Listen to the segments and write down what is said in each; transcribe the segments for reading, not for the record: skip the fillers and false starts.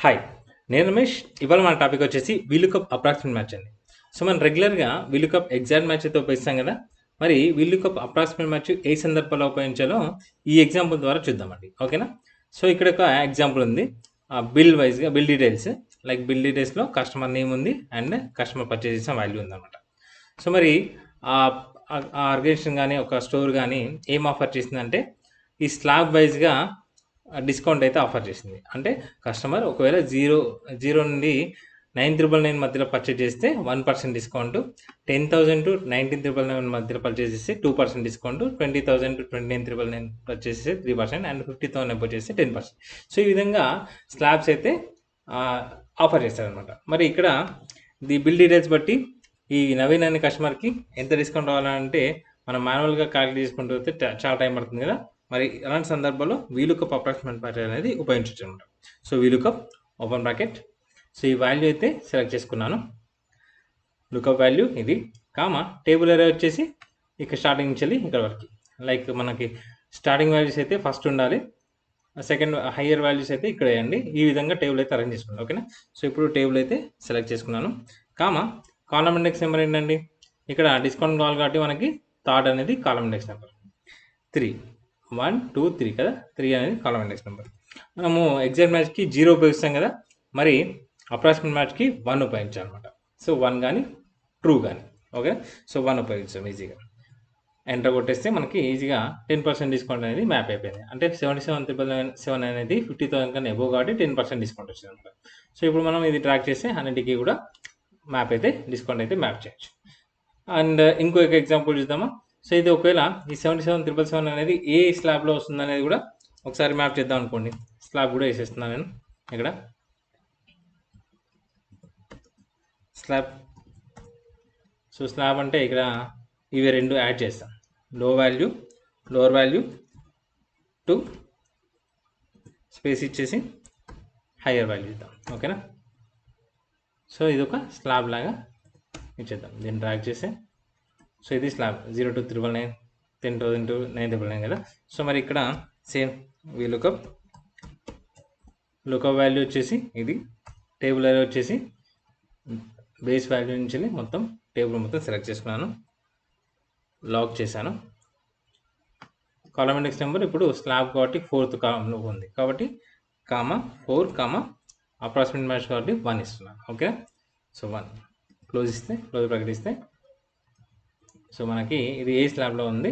Hi, నేను రమేష్. ఇవాళ మన టాపిక్ వచ్చేసి వీలుకప్ అప్రాక్సిమేట్ మ్యాచ్ అండి. సో మనం రెగ్యులర్గా వీలుకప్ ఎగ్జాక్ట్ మ్యాచ్ అయితే ఉపయోగిస్తాం కదా. మరి వీలుకప్ అప్రాక్సిమేట్ మ్యాచ్ ఏ సందర్భంలో ఉపయోగించాలో ఈ ఎగ్జాంపుల్ ద్వారా చూద్దామండి. ఓకేనా. సో ఇక్కడ ఒక ఎగ్జాంపుల్ ఉంది. బిల్ వైజ్గా బిల్ డీటెయిల్స్, లైక్ బిల్ డీటెయిల్స్లో కస్టమర్ నేమ్ ఉంది అండ్ కస్టమర్ పర్చేస్ చేసిన వాల్యూ ఉందన్నమాట. సో మరి ఆ ఆర్గనైజేషన్ కానీ ఒక స్టోర్ కానీ ఏం ఆఫర్ చేసిందంటే ఈ స్లాబ్ వైజ్గా డిస్కౌంట్ అయితే ఆఫర్ చేసింది. అంటే కస్టమర్ ఒకవేళ జీరో నుండి 9,999 మధ్యలో పర్చేజ్ చేస్తే 1% డిస్కౌంట్, 10,000 to 19,999 మధ్యలో పర్చేజ్ చేస్తే 2% డిస్కౌంట్, 20,000 to 29,999 పర్చేజ్ చేస్తే 3% అండ్ 50,000 అబౌవ్ చేస్తే 10%. సో ఈ విధంగా స్లాబ్స్ అయితే ఆఫర్ చేస్తారనమాట. మరి ఇక్కడ ది బిల్ డీటెయిల్స్ బట్టి ఈ నవీన్ అనే కస్టమర్కి ఎంత డిస్కౌంట్ రావాలంటే మనం మాన్యువల్గా క్యాలిక్యులేట్ చేసుకుంటూ వస్తే చాలా టైం పడుతుంది కదా. మరి అలాంటి సందర్భంలో వీలుకప్ అప్రాక్సిమేట్ మ్యాచ్ అనేది ఉపయోగించవచ్చు అనమాట. So VLOOKUP open bracket. So ఈ వాల్యూ అయితే సెలెక్ట్ చేసుకున్నాను. లుకప్ వాల్యూ ఇది, కామా టేబుల్ అరే వచ్చేసి ఇక్కడ స్టార్టింగ్ నుంచి ఇక్కడ వరకు, లైక్ మనకి స్టార్టింగ్ వాల్యూస్ అయితే ఫస్ట్ ఉండాలి, సెకండ్ హయ్యర్ వాల్యూస్ అయితే ఇక్కడ వేయండి. ఈ విధంగా టేబుల్ అయితే అరేంజ్ చేసుకున్నాను. ఓకేనా. సో ఇప్పుడు టేబుల్ అయితే సెలెక్ట్ చేసుకున్నాను. కామా కాలమ్ ఇండెక్స్ నెంబర్ ఏంటండి, ఇక్కడ డిస్కౌంట్ కావాలి కాబట్టి మనకి థర్డ్ అనేది కాలమ్ ఇండెక్స్ నెంబర్ 3, 1, 2, 3 కదా. 3 అనేది కాలమ్ ఇండెక్స్ నెంబర్. మనము ఎగ్జాక్ట్ మ్యాచ్కి 0 ఉపయోగిస్తాం కదా, మరి అప్రాక్సిమేట్ మ్యాచ్కి 1 ఉపయోగించాలన్నమాట. సో 1 కానీ ట్రూ కానీ. ఓకే. సో 1 ఉపయోగించాం ఈజీగా. ఎంటర్ కొట్టేస్తే మనకి ఈజీగా 10% డిస్కౌంట్ అనేది మ్యాప్ అయిపోయింది. అంటే 77,7 అనేది 50,000 కన్నా ఎబో కాబట్టి 10% డిస్కౌంట్ వచ్చింది అనమాట. సో ఇప్పుడు మనం ఇది ట్రాక్ చేస్తే అన్నిటికీ కూడా మ్యాప్ అయితే డిస్కౌంట్ అయితే మ్యాప్ చేయొచ్చు. అండ్ ఇంకొక ఎగ్జాంపుల్ చూద్దామా. సో ఇది ఒకవేళ ఈ 77,777 అనేది ఏ స్లాబ్లో వస్తుంది అనేది కూడా ఒకసారి మ్యాప్ చేద్దాం అనుకోండి. స్లాబ్ కూడా వేసేస్తున్నాను నేను ఇక్కడ. స్లాబ్. సో స్లాబ్ అంటే ఇక్కడ ఇవి రెండు యాడ్ చేస్తాం. లోవర్ వాల్యూ టు స్పేస్ ఇచ్చేసి హయ్యర్ వాల్యూ ఇద్దాం. ఓకేనా. సో ఇది ఒక స్లాబ్ లాగా ఇచ్చేద్దాం. దీన్ని డ్రాగ్ చేసి, సో ఇది స్లాబ్ 0 to 399, 10,000 to 999 కదా. సో మరి ఇక్కడ సేమ్ లుకప్ వాల్యూ వచ్చేసి ఇది, టేబుల్ అరే వచ్చేసి బేస్ వాల్యూ నుంచి మొత్తం టేబుల్ మొత్తం సెలెక్ట్ చేసుకున్నాను, లాక్ చేశాను. కాలమ్ ఇండెక్స్ నెంబర్ ఇప్పుడు స్లాబ్ కాబట్టి 4th కాలంలో ఉంది కాబట్టి 4, అప్రాక్సిమేట్ మ్యాచ్ కాబట్టి 1 ఇస్తున్నాను. ఓకే. సో 1 క్లోజ్ ప్రకటిస్తే సో మనకి ఇది ఏ స్లాబ్లో ఉంది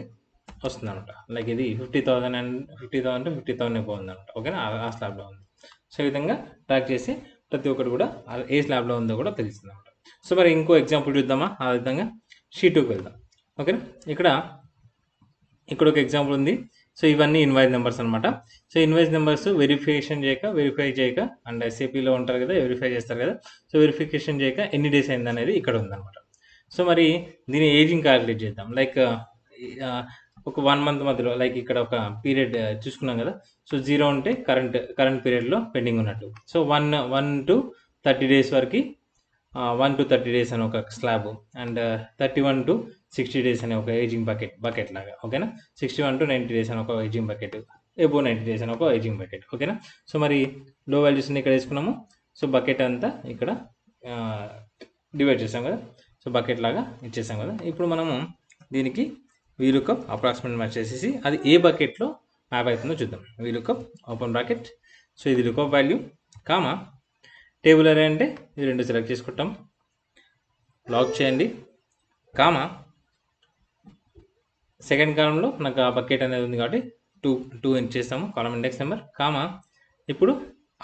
వస్తుంది అనమాట. లైక్ ఇది 50,000 అండ్ 50,000 to 50,000 ఎక్కువ ఉంది అనమాట. ఓకేనా. ఆ స్లాబ్లో ఉంది. సో ఈ విధంగా ట్రాక్ చేసి ప్రతి ఒక్కటి కూడా ఏ స్లాబ్లో ఉందో కూడా తెలుస్తుంది అనమాట. సో మరి ఇంకో ఎగ్జాంపుల్ చూద్దామా. ఆ విధంగా షీట్ 2కి వెళ్దాం. ఓకేనా. ఇక్కడ ఒక ఎగ్జాంపుల్ ఉంది. సో ఇవన్నీ ఇన్వాయిస్ నెంబర్స్ అనమాట. సో ఇన్వాయిస్ నెంబర్స్ వెరిఫై చేయక అండ్ ఎస్ఏపీలో ఉంటారు కదా, వెరిఫై చేస్తారు కదా. సో వెరిఫికేషన్ చేయక ఎన్ని డేస్ అయింది అనేది ఇక్కడ ఉందన్నమాట. సో మరి దీని ఏజింగ్ క్యాలిక్యులేట్ చేద్దాం. లైక్ ఒక 1 month మధ్యలో, లైక్ ఇక్కడ ఒక పీరియడ్ చూసుకున్నాం కదా. సో 0 ఉంటే కరెంట్ పీరియడ్లో పెండింగ్ ఉన్నట్టు. సో 1 to 30 days వరకు 1 to 30 days అని ఒక స్లాబ్, అండ్ 31 to 60 days అనే ఒక ఏజింగ్ బకెట్ లాగా. ఓకేనా. 61 to 90 days అని ఒక ఏజింగ్ బకెట్, ఎబో 90 days అని ఒక ఏజింగ్ బకెట్. ఓకేనా. సో మరి లో వాల్యూస్ని ఇక్కడ వేసుకున్నాము. సో బకెట్ అంతా ఇక్కడ డివైడ్ చేసాం కదా. సో బకెట్ లాగా ఇచ్చేసాం కదా. ఇప్పుడు మనము దీనికి వీలుకప్ అప్రాక్సిమేట్ మ్యాచ్ చేసేసి అది ఏ బకెట్లో మ్యాప్ అవుతుందో చూద్దాం. VLOOKUP open bracket. సో ఇది లుకప్ వాల్యూ, కామా టేబుల్ అరే అంటే ఇది రెండు సెలెక్ట్ చేసుకుంటాం, లాక్ చేయండి, కామా సెకండ్ కాలంలో నాకు ఆ బకెట్ అనేది ఉంది కాబట్టి 2 ఇచ్చేస్తాము కాలమ్ ఇండెక్స్ నెంబర్, కామా ఇప్పుడు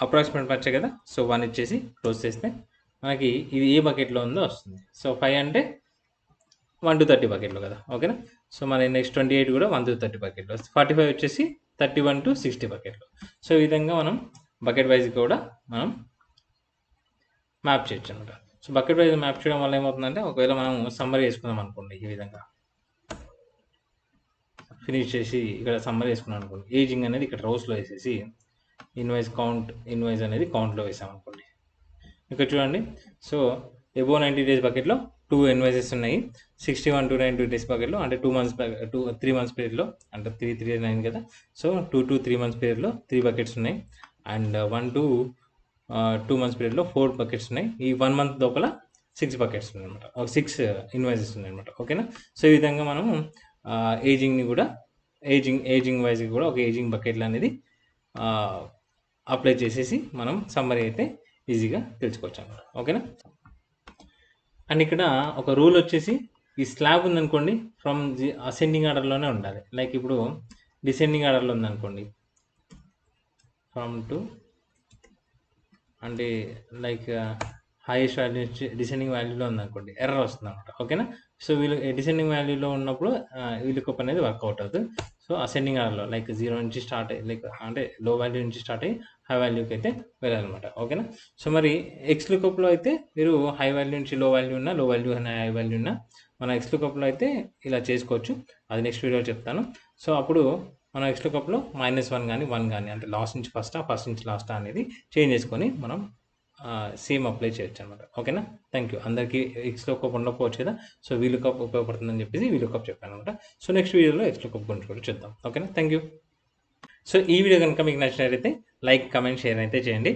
అప్రాక్సిమేట్ మ్యాచ్ కదా. సో 1 ఇచ్చేసి క్లోజ్ చేస్తే మనకి ఇది ఏ బకెట్లో ఉందో వస్తుంది. సో 5 అంటే 1 to 30 బకెట్లో కదా. ఓకేనా. సో మన నెక్స్ట్ 28 కూడా 1 to 30 బకెట్లో, 45 వచ్చేసి 31 to 60 బకెట్లో. సో ఈ విధంగా మనం బకెట్ వైజ్ కూడా మనం మ్యాప్ చేయొచ్చు అనమాట. సో బకెట్ వైజ్ మ్యాప్ చేయడం వల్ల ఏమవుతుందంటే, ఒకవేళ మనం సమ్మరీ వేసుకుందాం అనుకోండి, ఈ విధంగా ఫినిష్ చేసి ఇక్కడ సమ్మరీ వేసుకున్నాం అనుకోండి, ఏజింగ్ అనేది ఇక్కడ రోస్లో వేసేసి ఇన్వాయిస్ అనేది కౌంట్లో వేసాం అనుకోండి. ఇక్కడ చూడండి. సో ఎబో 90 days బకెట్లో 2 ఇన్వాయిసెస్ ఉన్నాయి. 61 to 90 days బకెట్లో అంటే 3 months పీరియడ్లో, అంటే 3 9 కదా. సో 2 to 3 months పీరియడ్లో 3 బకెట్స్ ఉన్నాయి. అండ్ 1 to 2 మంత్స్ పీరియడ్లో 4 బకెట్స్ ఉన్నాయి. ఈ 1 మంత్ లోపల 6 బకెట్స్ ఉన్నాయన్నమాట. ఒక 6 ఇన్వాయిసెస్ ఉన్నాయన్నమాట. ఓకేనా. సో ఈ విధంగా మనము ఏజింగ్ని కూడా ఏజింగ్ వైజ్గా కూడా ఒక ఏజింగ్ బకెట్లు అనేది అప్లై చేసేసి మనం సమ్మరీ అయితే ఈజీగా తెలుసుకోవచ్చు అన్నమాట. ఓకేనా. అండ్ ఇక్కడ ఒక రూల్ వచ్చేసి, ఈ స్లాబ్ ఉందనుకోండి ఫ్రమ్ ది అసెండింగ్ ఆర్డర్లోనే ఉండాలి. లైక్ ఇప్పుడు డిసెండింగ్ ఆర్డర్లో ఉందనుకోండి, ఫ్రమ్ టు అంటే లైక్ హైయెస్ట్ వాల్యూ నుంచి డిసెండింగ్ వాల్యూలో ఉందనుకోండి, ఎర్రర్ వస్తుంది అనమాట. ఓకేనా. సో వీళ్ళు డిసెండింగ్ వాల్యూలో ఉన్నప్పుడు వీలుకప్ అనేది వర్కౌట్ అవుతుంది. సో అసెండింగ్ ఆర్డర్లో లైక్ 0 నుంచి స్టార్ట్ అయ్యి లైక్ అంటే లో వాల్యూ నుంచి స్టార్ట్ అయ్యి హై వాల్యూకి అయితే వెళ్ళాలన్నమాట. ఓకేనా. సో మరి ఎక్స్ లుకప్లో అయితే మీరు హై వాల్యూ నుంచి లో వాల్యూ ఉన్నా, లో వాల్యూ అయినా హై వాల్యూ ఉన్నా మన ఎక్స్ లుకప్లో అయితే ఇలా చేసుకోవచ్చు. అది నెక్స్ట్ వీడియోలో చెప్తాను. సో అప్పుడు మనం ఎక్స్ లుకప్లో -1 కానీ 1 కానీ అంటే లాస్ట్ నుంచి ఫస్ట్ నుంచి లాస్ట్ అనేది చేంజ్ చేసుకొని మనం సేమ్ అప్లై చేయొచ్చు అనమాట. ఓకేనా. Thank you. అందరికీ ఎక్స్ లుకప్ ఉండకపోవచ్చు కదా. సో వీలుకప్ ఉపయోగపడుతుందని చెప్పేసి వీలుకప్ చెప్పాను అనమాట. సో నెక్స్ట్ వీడియోలో ఎక్స్ లుకప్ గురించి కూడా చూద్దాం. ఓకేనా. Thank you. సో ఈ వీడియో కనుక మీకు నచ్చినట్లయితే లైక్, కమెంట్, షేర్ అయితే చేయండి.